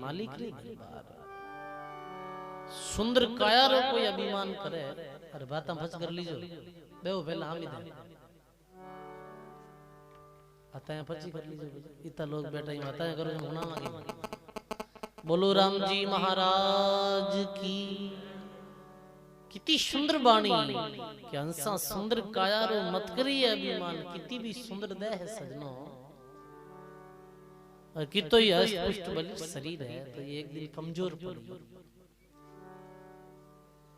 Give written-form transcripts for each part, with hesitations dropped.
मालिक रे दरबार सुंदर काया रो कोई अभिमान करे अरे बात फस कर लीजो बेओ पहला हम ही आता है फची कर लीजो इतना लोग बैठा ही आता है करो होना मांगे बोलो राम जी महाराज की कितनी सुंदर बाणी कि हंसा सुंदर काया रो मत करिए अभिमान कितनी भी सुंदर दे है सजनो और कितो ही पुष्ट बल शरीर है तो ये एक दिन कमजोर पड़ी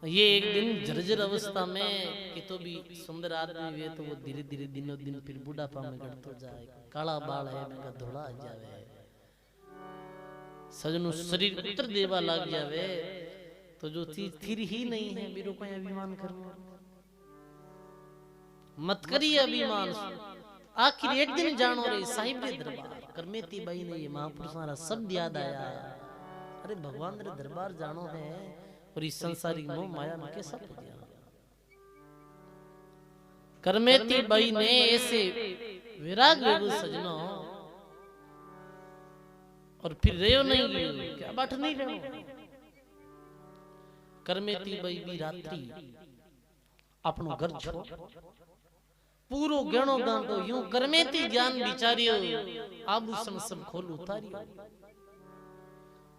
ये एक दिन जर्जर अवस्था में कि तो भी सुंदर आदमी हुए तो वो धीरे धीरे दिनों दिन फिर बुढ़ापा में घटतो जाए काला बाल है मैं धोला आ जावे सजनो शरीर उतर देवा लग जावे तो जो चीज थिर ही नहीं है मेरे को अभिमान करना मत करिए अभिमान आखिर एक दिन जानो रे साहिब रे दरबार करमेती बाई ने ये महापुरुषारा सब याद आया अरे भगवान रे दरबार जानो है और इस संसारिक मोह माया में कैसा दिया करमेती बाई ने ऐसे विराग सजनो और फिर रहो नहीं क्या बैठ नहीं रहो करमेती बाई भी रात्रि अपनो घर छोड़ पूरो गणो गांडो यूं करमेती ज्ञान विचारियो आभूषण सब खोल उतारियो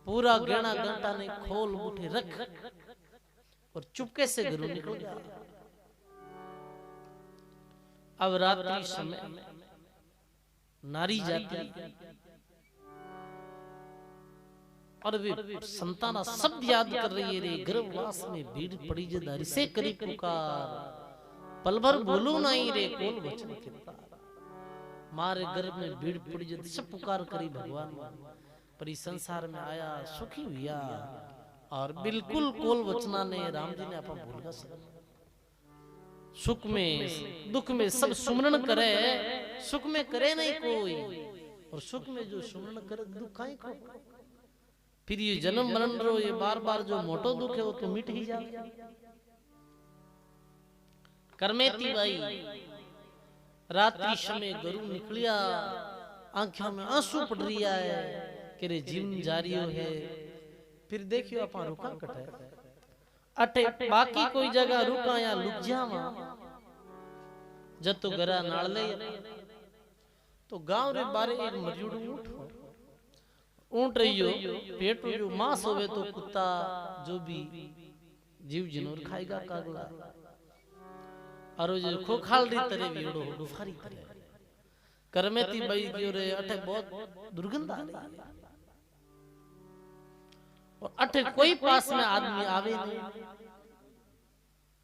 पूरा गहना घंटा ने खोल उठे रख और चुपके से घरों निकल गया अब रात्रि समय नारी जाती और वे संताना सब याद कर रही है रे गर्भवास में भीड़ पड़ी जदारी से करी पुकार पल भर बोलो नहीं रे कोल वचन किता मारे गर्भ में भीड़ पड़ी जद सब पुकार करी भगवान पर इस संसार में आया सुखी हुआ और बिल्कुल कोल वचना ने राम जी ने अपन भूल गया सुख में दुख में सब सुमरण करे सुख में करे नहीं कोई और सुख में जो सुमरण करे दुख काहे को फिर ये जन्म मरण रो ये बार बार जो मोटो दुख है वो तो मिट ही जाए करमेती बाई रात्रि समय गरु निकलिया आंखों में आंसू पड़ रही है कि रे जीवन जारी है फिर देखियो अपन रुका कटे अटे बाकी कोई जगह रुका या लुक जावा जब तो गरा नाल ले तो गांव रे बारे एक मरजुड़ ऊंट रहियो पेट जो मांस होवे तो कुत्ता जो भी जीव जनवर खाएगा कागला और जो खोखाल री तरह वीड़ो डुफारी तरह करमेती बाई की रे अठे बहुत दुर्गंध आ रही है और अठे कोई पास में आदमी आवे नहीं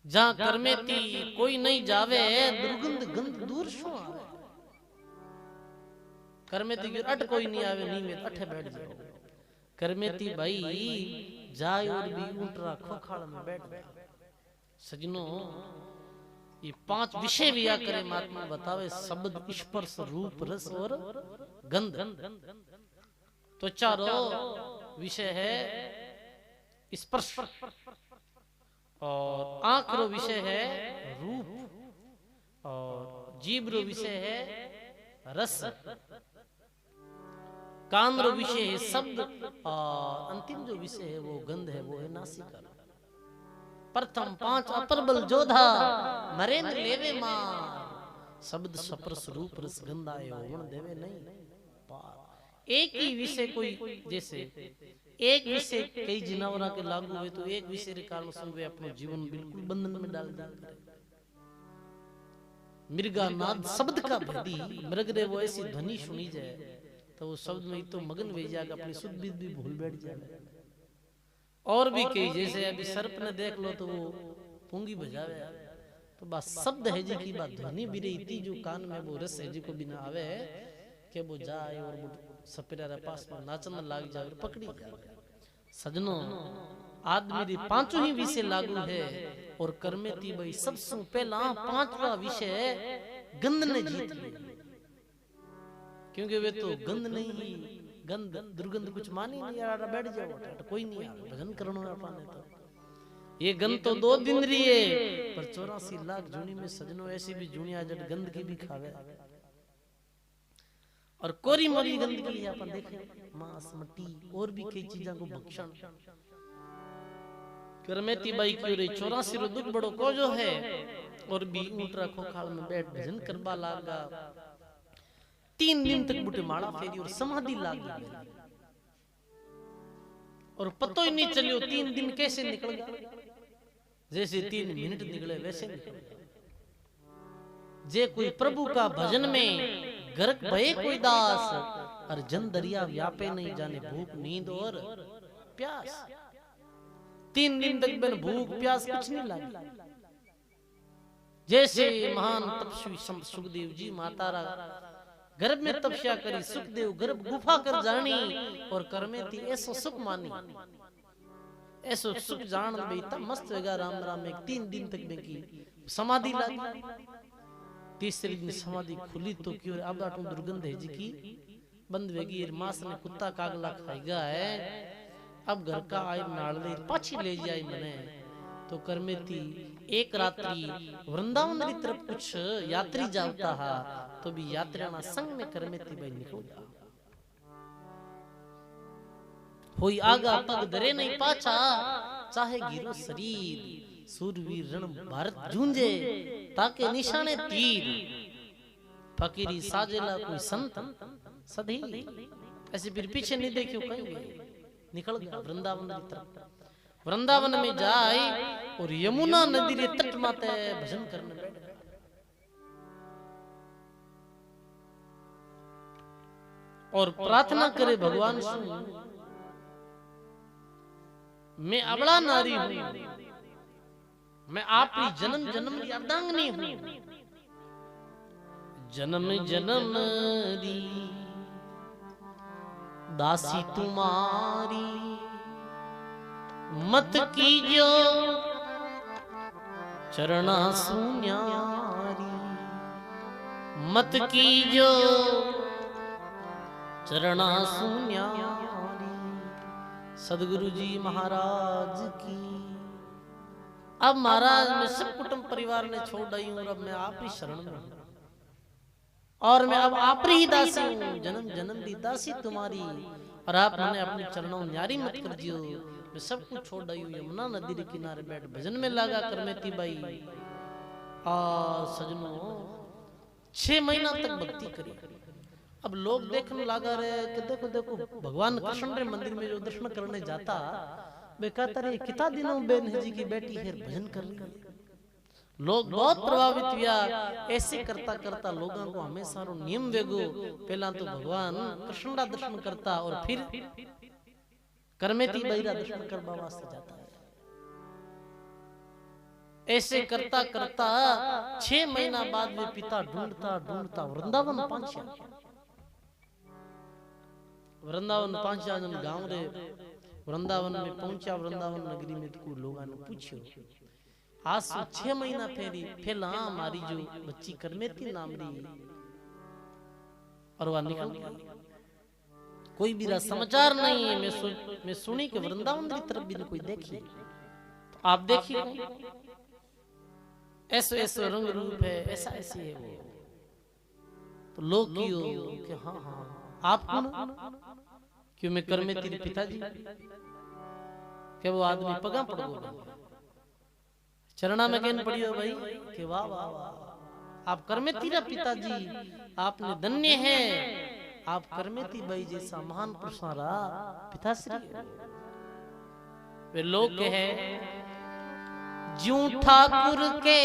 जहां करमेती कोई नहीं जावे दुर्गंध गंध दूर शो आवे करमेती की अट कोई नहीं आवे नहीं में अठे बैठ जाओ करमेती भाई जाए और भी ऊंटरा खोखाल में बैठ गया सजनो ये 5 विषय विया करे महात्मा बतावे शब्द स्पर्श रूप रस और गंध तो चारों विषय है स्पर्श और आंख रो विषय है रूप और जीभ रो विषय है रस कान रो विषय है शब्द और अंतिम जो विषय है वो गंध है वो है नासिका प्रथम 5 अप्रबल जोधा मरेंद्र लेवे मार शब्द स्पर्श रूप रस गंध आए ओवण देवे नहीं एक ही विषय कोई जैसे एक विषय कई जिनावरा के लागू हुए तो एक विषय के कारण से वे अपने जीवन बिल्कुल बंधन में डाल दिया मृगा नाद शब्द का भेदी मृग रे वो ऐसी ध्वनि सुनी जाए तो वो शब्द में तो मगन हो जाएगा अपनी शुद्ध भी भूल बैठ जाएगा और भी कई जैसे अभी सर्प ने देख लो तो वो पुंगी बजावे तो बस शब्द है जी की बात ध्वनि भी रही थी जो कान में वो रस है जी को बिना आवे कि वो जाए और वो सपेरा पास में नाचन लाग जाए और पकड़ी जाए सजनो आदमी री 5 ही विषय लागू है और करमेती भाई सबसे पहला 5वां विषय गंध ने जीत लिया क्योंकि वे तो गंध नहीं गंध दुर्गंध कुछ मानी नहीं यार बैठ जाओ कोई नहीं यार भजन करनो पाने तो ये गंध तो 2 दिन रही है पर 84 लाख जूनी में सजनो ऐसी भी जूनिया जट गंध की भी खावे और कोरी मोरी गंदगी अपन देखे, मांस मट्टी और भी कई चीजा को भक्षण। करमेती बाई की रे 84 रो दुख बड़ो को जो है, और भी ऊंटरा खोखाल में बैठ भजन करवा लागा। 3 दिन तक बूटे माला फेरी और समाधि लागी, और पतो ही नहीं चलियो 3 दिन कैसे निकल गया, जैसे 3 मिनट निकले वैसे निकल गया। जे कोई प्रभु का भजन में गर्क भये कोई दास, और जन दरिया व्यापे नहीं जाने भूख नींद और प्यास। 3 दिन तक बिन भूख प्यास कुछ नहीं लगी। जैसे महान तपस्वी सुखदेव जी मातारा गर्भ में तपस्या करी, सुखदेव गर्भ गुफा कर जानी, और करमेती ऐसो सुख मानी, ऐसो सुख जान बेता मस्त वेगा राम राम में 3 दिन तक में की समाधि लगी। तीसरे दिन समाधि खुली तो क्यों अब आटू दुर्गंध है जी की बंद वेगी, मास ने कुत्ता कागला खाएगा है। अब घर का आय नाड़ले पाछी ले जाए मने, तो करमेती एक रात्रि वृंदावन की तरफ कुछ यात्री जाता है, तो भी यात्रियां संग में करमेती भाई निकल जा। होई आगा पग दरे नहीं पाछा, चाहे गिरो शरीर, सूरवीर रण भारत झूंझे, ताके निशाने तीर, फकीरी साजेला कोई संत सधी। ऐसे फिर पीछे नहीं देखियो कहीं निकल गया वृंदावन की तरफ। वृंदावन में जाए और यमुना नदी के तट माते भजन करने बैठ गया। और प्रार्थना करे भगवान से, मैं अबला नारी हूं, मैं आपकी जन्म जन्म की अर्धांगिनी हूं, जन्म जन्म दी दासी तुम्हारी, मत कीजो चरणा सुन्यारी, मत कीजो चरणा सुन्यारी। सदगुरु जी महाराज की। अब महाराज मैं सब कुटुंब परिवार ने छोड़ आई हूं, अब मैं आप ही शरण में हूं, और मैं अब आप ही दासी हूं, जन्म जन्म दी दासी तुम्हारी, और आप मैंने अपने चरणों न्यारी मत कर दियो। मैं सब कुछ छोड़ आई हूं, यमुना नदी के किनारे बैठ भजन में लगा करमेती बाई। और सजनों 6 महीना तक भक्ति करी। अब लोग देखने लगा रहे कि देखो देखो भगवान कृष्ण रे मंदिर में जो दर्शन करने जाता, वे कहता रहे कितना दिनों बेन जी की बेटी है भजन कर रही है। लोग बहुत प्रभावित हुआ। ऐसे करता करता लोगों को हमेशा नियम वेगो, पहला तो भगवान कृष्ण का दर्शन करता और फिर करमेती बाई का दर्शन करवा वास्ते जाता है। ऐसे करता करता 6 महीना बाद वे पिता ढूंढता ढूंढता वृंदावन पहुंचा। वृंदावन पहुंचा जन गांव रे वृंदावन में पहुंचा। वृंदावन नगरी में तो लोगों ने पूछो आज से 6 महीना पहला हमारी जो बच्ची करमेती नाम रही और वह निकल गई। कोई भी समाचार नहीं है। मैं सुनी कि वृंदावन की तरफ भी कोई देखी, तो आप देखिए ऐसे ऐसे रंग रूप है, ऐसा ऐसे है वो। तो लोग कि हाँ हाँ आप कौन? क्यों मैं करमेती पिताजी के वो आदमी पगा पड़ गया चरणा में कहन पड़ियो भाई कि वाह वाह वाह आप करमेती रा पिताजी, आपने धन्य है, आप करमेती भाई जैसा महान पुरुष पिताश्री। वे लोग कहे ज्यों ठाकुर के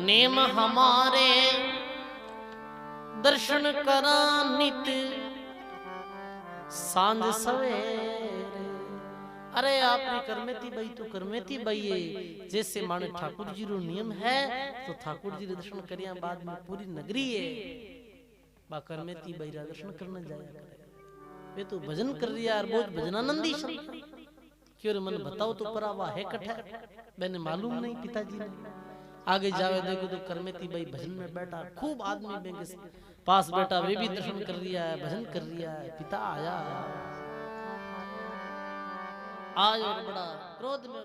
नेम हमारे दर्शन करा नित सांझ सवेरे। अरे आपने करमेती भाई तो करमेती भाई है, जैसे माने ठाकुर जी रो नियम है तो ठाकुर जी रे दर्शन करिया बाद में पूरी नगरी है बा करमेती भाई रा दर्शन करने जाया करे। वे तो भजन कर रही यार, बहुत भजनानंदी संत। क्यों मन बताओ तो परा वाह है कठा मैंने मालूम नहीं पिताजी ने। आगे जावे देखो तो करमेती भाई भजन में बैठा, खूब आदमी बेंगे पास बैठा, वे भी दर्शन कर रिया है, भजन कर रिया है। पिता आया आज और बड़ा क्रोध में